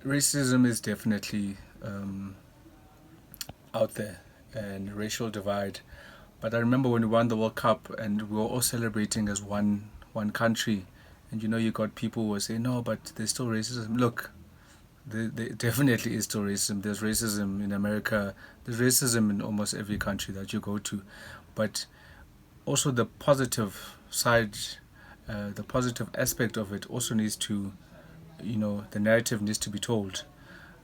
Racism is definitely out there, and racial divide. But I remember when we won the World Cup and we were all celebrating as one country, and you got people who were saying, no, but there's still racism. Look, there definitely is still racism. There's racism in America. There's racism in almost every country that you go to, but also the positive side, the positive aspect of it also needs to, the narrative needs to be told.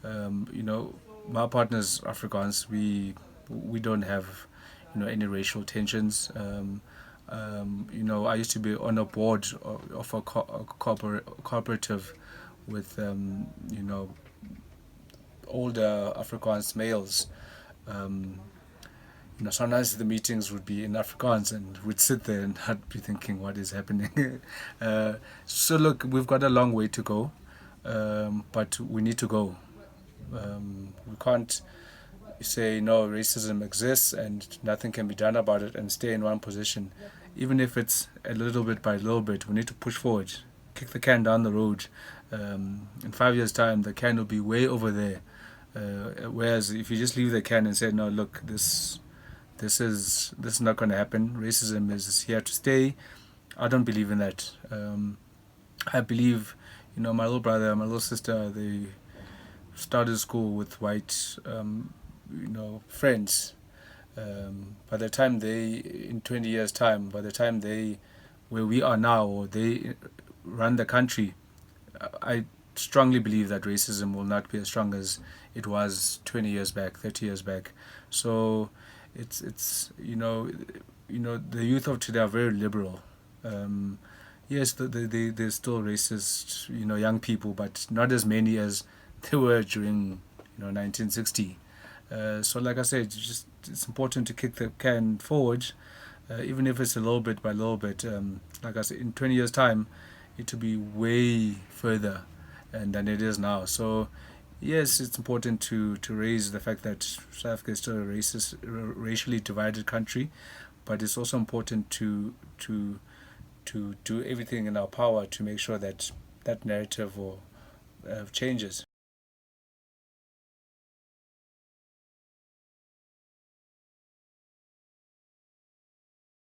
My partner's Afrikaans. We don't have, any racial tensions. I used to be on a board of a cooperative with, older Afrikaans males. Um, Sometimes the meetings would be in Afrikaans, and we'd sit there and I'd be thinking, what is happening? So look, we've got a long way to go, but we need to go. We can't say no, racism exists and nothing can be done about it and stay in one position. Even if it's a little bit by little bit, we need to push forward, kick the can down the road. In 5 years' time, the can will be way over there. Whereas if you just leave the can and say, no, look, this is not going to happen. Racism is here to stay. I don't believe in that. I believe, my little brother, my little sister, they started school with white, friends. By the time in 20 years' time, by the time where we are now, or they run the country, I strongly believe that racism will not be as strong as it was 20 years back, 30 years back. So it's the youth of today are very liberal. Um, yes, there's still racist, young people, but not as many as there were during 1960. So like I said, it's important to kick the can forward, even if it's a little bit by little bit. Like I said, in 20 years' time, it will be way further than it is now. So yes, it's important to raise the fact that South Africa is still a racially divided country, but it's also important to do everything in our power to make sure that that narrative changes.